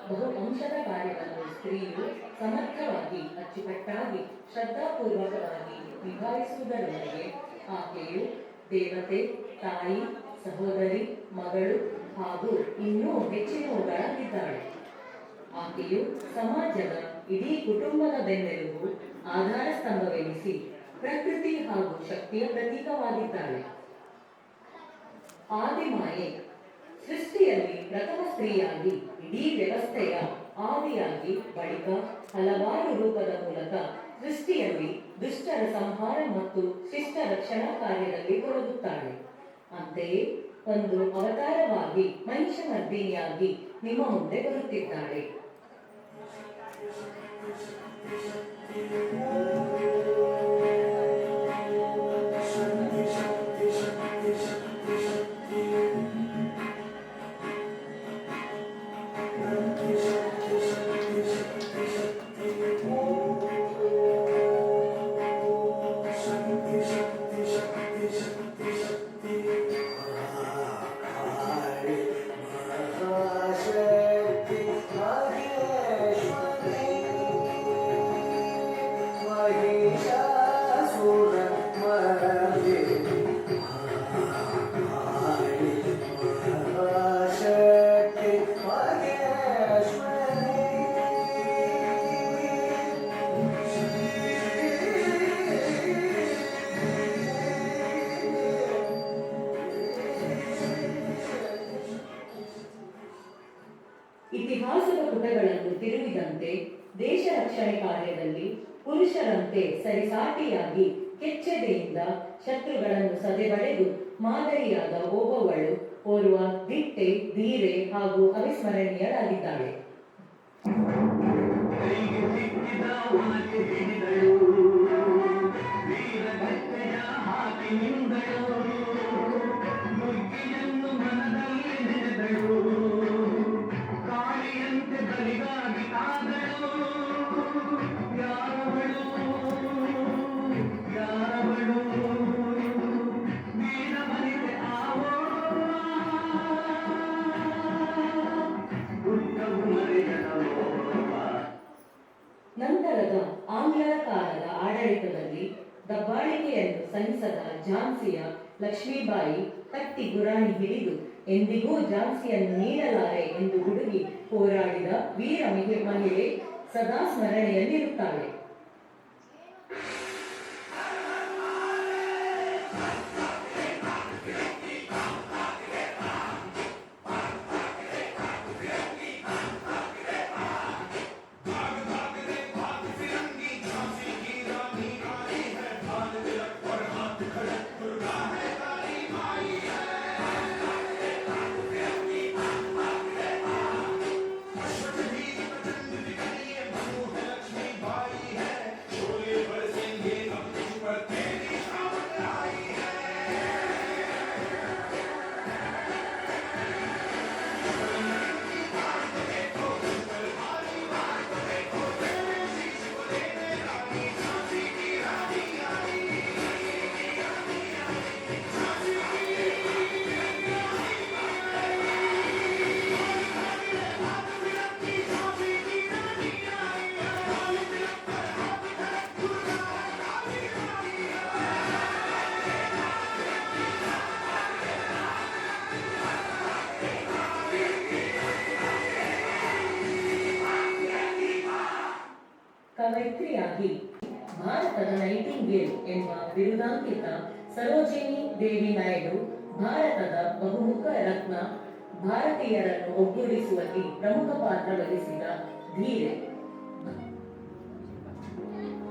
ಬಹು ಅಂಶದ ಕಾರ್ಯವನ್ನು ಸ್ತ್ರೀಯು ಸಮರ್ಥವಾಗಿ ಅಚ್ಚುಕಟ್ಟಾಗಿ ಶ್ರದ್ಧಾಪೂರ್ವಕವಾಗಿ ನಿಭಾಯಿಸುವುದರೊಂದಿಗೆ ಆಕೆಯು ದೇವತೆ, ತಾಯಿ, ಸಹೋದರಿ, ಮಗಳು ಹಾಗೂ ಇನ್ನೂ ಹೆಚ್ಚಿನವುಗಳಾಗಿದ್ದಾಳೆ. ಆಕೆಯು ಸಮಾಜದ ಇಡೀ ಕುಟುಂಬದ ಬೆನ್ನೆಲುಬು, ಆಧಾರ ಸ್ತಂಭವೆನಿಸಿ ಪ್ರಕೃತಿ ಹಾಗೂ ಶಕ್ತಿಯ ಪ್ರತೀಕವಾಗಿದ್ದಾಳೆ. ಆದಿಮಾಯೆ ಸೃಷ್ಟಿಯಲ್ಲಿ ಪ್ರಥಮ ಸ್ತ್ರೀಯಾಗಿ ಇಡೀ ವ್ಯವಸ್ಥೆಯ ಆದಿಯಾಗಿ ಬಳಿಕ ಹಲವಾರು ರೂಪದ ಮೂಲಕ ಸೃಷ್ಟಿಯಲ್ಲಿ ದುಷ್ಟರ ಸಂಹಾರ ಮತ್ತು ಶಿಷ್ಟ ರಕ್ಷಣಾ ಕಾರ್ಯದಲ್ಲಿ ತೊಡಗುತ್ತಾಳೆ. ಅಂತೆಯೇ ಒಂದು ಅವತಾರವಾಗಿ ಮಹಿಷಮರ್ದಿನಿಯಾಗಿ ನಿಮ್ಮ ಮುಂದೆ ಬರುತ್ತಿದ್ದಾಳೆ. ಇತಿಹಾಸದ ಪುಟಗಳನ್ನು ತಿರುವಿದಂತೆ ದೇಶ ರಕ್ಷಣೆ ಕಾರ್ಯದಲ್ಲಿ ಪುರುಷರಂತೆ ಸರಿಸಾಟಿಯಾಗಿ ಕೆಚ್ಚೆದೆಯಿಂದ ಶತ್ರುಗಳನ್ನು ಸದೆಬಡೆದು ಮಾದರಿಯಾದ ಓಬವ್ವಳು ಓರ್ವ ದಿಟ್ಟೆ, ಧೀರೆ ಹಾಗೂ ಅವಿಸ್ಮರಣೀಯರಾಗಿದ್ದಾಳೆ. ನಂತರದ ಆಂಗ್ಲರ ಕಾಲದ ಆಡಳಿತದಲ್ಲಿ ದಬ್ಬಾಳಿಕೆಯನ್ನು ಸಹಿಸದ ಝಾನ್ಸಿಯ ಲಕ್ಷ್ಮೀಬಾಯಿ ಕತ್ತಿ ಗುರಾಣಿ ಹಿಡಿದು ಎಂದಿಗೂ ಝಾನ್ಸಿಯನ್ನು ನೀಡಲಾರೆ ಎಂದು ಹುಡುಗಿ ಹೋರಾಡಿದ ವೀರ ಮಹಿಳೆ ಸದಾ ಸ್ಮರಣೆಯಲ್ಲಿರುತ್ತಾಳೆ. ಕವಯಿತ್ರಿಯಾಗಿ ಭಾರತದ ನೈಟಿಂಗೇಲ್ ಎಂಬ ಬಿರುದಾಂಕಿತ ಸರೋಜಿನಿ ದೇವಿ ನಾಯ್ಡು ಭಾರತದ ಬಹುಮುಖ ರತ್ನ, ಭಾರತೀಯರನ್ನು ಒಗ್ಗೂಡಿಸುವಲ್ಲಿ ಪ್ರಮುಖ ಪಾತ್ರ ವಹಿಸಿದ ಧೀರೆ.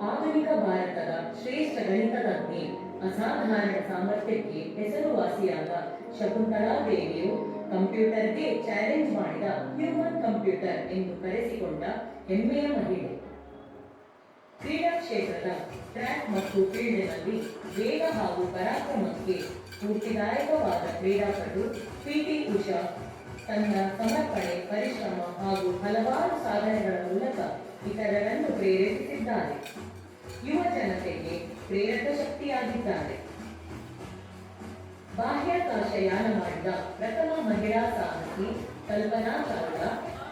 ಆಧುನಿಕ ಭಾರತದ ಶ್ರೇಷ್ಠ ಗಣಿತಜ್ಞೆ, ಅಸಾಧಾರಣ ಸಾಮರ್ಥ್ಯಕ್ಕೆ ಹೆಸರುವಾಸಿಯಾದ ಶಕುಂತಲಾ ದೇವಿಯು ಕಂಪ್ಯೂಟರ್ಗೆ ಚಾಲೆಂಜ್ ಮಾಡಿದ ಹ್ಯೂಮನ್ ಕಂಪ್ಯೂಟರ್ ಎಂದು ಕರೆಸಿಕೊಂಡ ಹೆಮ್ಮೆಯ ಮಹಿಳೆ. ಕ್ರೀಡಾ ಕ್ಷೇತ್ರದ ಟ್ರ್ಯಾಕ್ ಮತ್ತು ಫೀಲ್ಡ್ನಲ್ಲಿ ವೇಗ ಹಾಗೂ ಪರಾಕ್ರಮಕ್ಕೆ ಸ್ಫೂರ್ತಿದಾಯಕವಾದ ಕ್ರೀಡಾಪಟು ಪಿ.ಟಿ. ಉಷಾ ತನ್ನ ಸಮರ್ಪಣೆ, ಪರಿಶ್ರಮ ಹಾಗೂ ಹಲವಾರು ಸಾಧನೆಗಳ ಮೂಲಕ ಇತರರನ್ನು ಪ್ರೇರೇಪಿಸಿದ್ದಾರೆ. ಯುವ ಜನತೆಗೆ ಪ್ರೇರಕ ಶಕ್ತಿಯಾಗಿದ್ದಾರೆ. ಬಾಹ್ಯಾಕಾಶಯಾನ ಮಾಡಿದ ಪ್ರಥಮ ಮಹಿಳಾ ಸಾಹಸಿ ಕಲ್ಪನಾ ಚಾವ್ಲಾ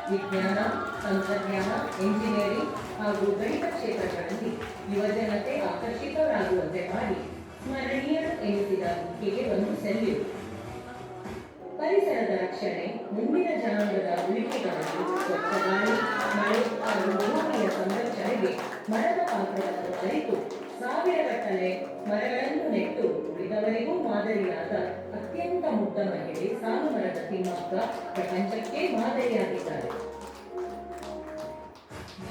ವಿಜ್ಞಾನ, ತಂತ್ರಜ್ಞಾನ, ಎಂಜಿನಿಯರಿಂಗ್ ಹಾಗೂ ಗಣಿತ ಕ್ಷೇತ್ರಗಳಲ್ಲಿ ಯುವಜನತೆ ಆಕರ್ಷಿತರಾಗುವಂತೆ ಮಾಡಿ ಸ್ಮರಣೀಯ ಎನಿಸಿದ ಈಕೆಗೆ ಒಂದು ಸೆಲ್ಯೂಟ್. ಪರಿಸರದ ರಕ್ಷಣೆ, ಮುಂದಿನ ಜನಾಂಗದ ಉಳಿಕೆಗಾಗಿ ಸ್ವಚ್ಛ ಗಾಳಿ, ಮಳೆ ಹಾಗೂ ಭೂಮಿಯ ಸಂರಕ್ಷಣೆಗೆ ಮರದ ಪಾತ್ರವನ್ನು ಅರಿತು ಸಾವಿರಗಟ್ಟಲೆ ಮರಗಳನ್ನು ನೆಟ್ಟು ಉಳಿದವರಿಗೂ ಮಾದರಿಯಾದ ಅತ್ಯಂತ ಮುಗ್ಧ ಮಹಿಳೆ ಸಾಲುಮರದ ತಿಮ್ಮಕ್ಕ ಪ್ರಪಂಚಕ್ಕೆ ಮಾದರಿಯಾಗಿದ್ದಾರೆ.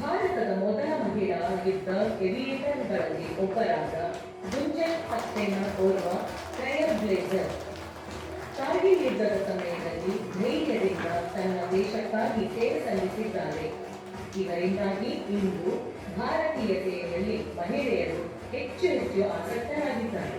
ಭಾರತದ ಮೊದಲ ಮಹಿಳಾ ಯುದ್ಧ ಏವಿಯೇಟರ್ಗಳಲ್ಲಿ ಒಬ್ಬರಾದ ಗುಂಜನ್ ಸಕ್ಸೇನಾ ಓರ್ವ ಟ್ರಯಲ್ ಬ್ಲೇಜರ್. ಕಾರ್ಗಿಲ್ ಯುದ್ಧದ ಸಮಯದಲ್ಲಿ ಧೈರ್ಯದಿಂದ ತನ್ನ ದೇಶಕ್ಕಾಗಿ ಸೇವೆ ಸಲ್ಲಿಸಿದ್ದಾರೆ. ಇದರಿಂದಾಗಿ ಇಂದು ಭಾರತೀಯ ಸೇನೆಯಲ್ಲಿ ಮಹಿಳೆಯರು ಹೆಚ್ಚು ಆಸಕ್ತರಾಗಿದ್ದಾರೆ.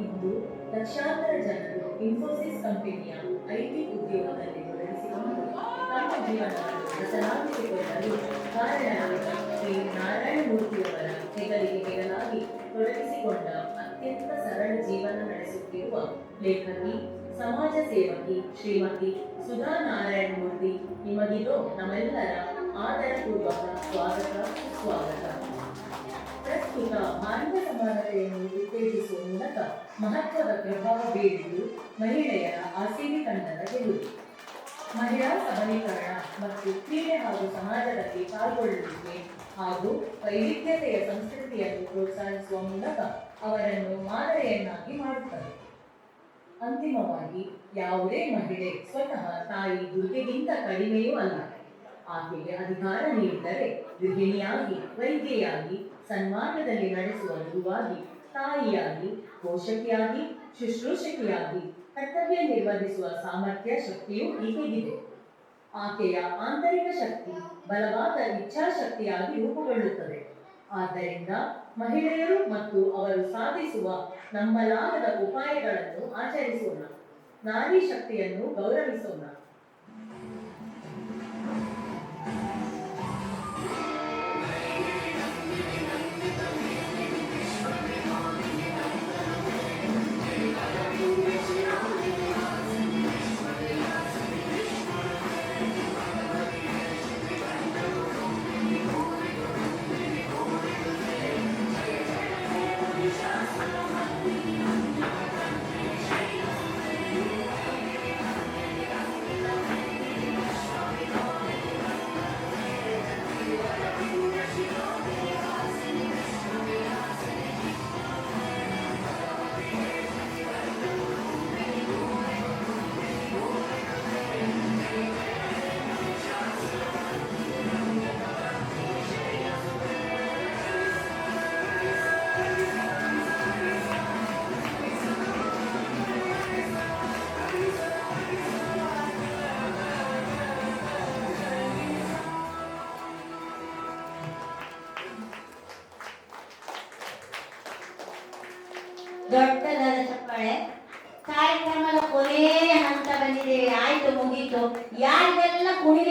ಇಂದು ಲಕ್ಷಾಂತರ ಜನರು ಇನ್ಫೋಸಿಸ್ ಕಂಪನಿಯ ಐಟಿ ಉದ್ಯೋಗದಲ್ಲಿ ತೊಡಗಿಸಿಕೊಂಡು ತಮ್ಮ ಜೀವನವನ್ನು ಹಸನಾಗಿಸಿಕೊಳ್ಳಲು ಕಾರಣರಾದ ಶ್ರೀ ನಾರಾಯಣ ಮೂರ್ತಿಯವರ ಹೆಗಲಿಗೆ ಹೆಗಲಾಗಿ ತೊಡಗಿಸಿಕೊಂಡ ಅತ್ಯಂತ ಸರಳ ಜೀವನ ನಡೆಸುತ್ತಿರುವ ಲೇಖಕಿ, ಸಮಾಜ ಸೇವಕಿ ಶ್ರೀಮತಿ ಸುಧಾ ನಾರಾಯಣ ಮೂರ್ತಿ ನಿಮಗಿದು ನಮ್ಮೆಲ್ಲರ ಆದರಪೂರ್ವಕ ಸ್ವಾಗತ, ಸುಸ್ವಾಗತ. ಪ್ರಸ್ತುತ ಭಾರತ ಸಮಾನತೆಯನ್ನು ಉತ್ತೇಜಿಸುವ ಮೂಲಕ ಮಹತ್ವದ ಪ್ರಭಾವ ಬೀರಿದ್ದು ಮಹಿಳೆಯರ ಆರ್ಸಿಬಿ ತಂಡದ ಗೆಲುವು. ಮಹಿಳಾ ಸಬಲೀಕರಣ ಮತ್ತು ಕ್ರೀಡೆ ಹಾಗೂ ಸಮಾಜದಲ್ಲಿ ಪಾಲ್ಗೊಳ್ಳುವಿಕೆ ಹಾಗೂ ವೈವಿಧ್ಯತೆಯ ಸಂಸ್ಕೃತಿಯನ್ನು ಪ್ರೋತ್ಸಾಹಿಸುವ ಮೂಲಕ ಅವರನ್ನು ಮಾದರಿಯನ್ನಾಗಿ ಮಾಡುತ್ತದೆ. ಅಂತಿಮವಾಗಿ ಯಾವುದೇ ಮಹಿಳೆ ಸ್ವತಃ ತಾಯಿ ದುರ್ಗೆಗಿಂತ ಕಡಿಮೆಯೂ ಅಲ್ಲ. ಆಕೆಗೆ ಅಧಿಕಾರ ನೀಡಿದರೆ ಗೃಹಿಣಿಯಾಗಿ, ವೈದ್ಯೆಯಾಗಿ, ಸನ್ಮಾರ್ಗದಲ್ಲಿ ನಡೆಸುವ ಗುರುವಾಗಿ, ತಾಯಿಯಾಗಿ, ಪೋಷಕಿಯಾಗಿ, ಶುಶ್ರೂಷಕಿಯಾಗಿ ಕರ್ತವ್ಯ ನಿರ್ವಹಿಸುವ ಸಾಮರ್ಥ್ಯ, ಶಕ್ತಿಯೂ ಈಕೆಗಿದೆ. ಆಕೆಯ ಆಂತರಿಕ ಶಕ್ತಿ ಬಲವಾದ ಇಚ್ಛಾಶಕ್ತಿಯಾಗಿ ರೂಪುಗೊಳ್ಳುತ್ತದೆ. ಆದ್ದರಿಂದ ಮಹಿಳೆಯರು ಮತ್ತು ಅವರು ಸಾಧಿಸುವ ನಂಬಲಾಗದ ಉಪಾಯಗಳನ್ನು ಆಚರಿಸೋಣ, ನಾರಿ ಶಕ್ತಿಯನ್ನು ಗೌರವಿಸೋಣ. ದೊಡ್ಡದಾದ ಚಪ್ಪಾಳೆ. ಕಾರ್ಯಕ್ರಮದ ಕೊನೆಯ ಹಂತ ಬಂದಿದ್ದೇವೆ. ಆಯ್ತು, ಮುಗೀತು. ಯಾರಿಗೆಲ್ಲ ಕುಣಿಲಿಕ್ಕೆ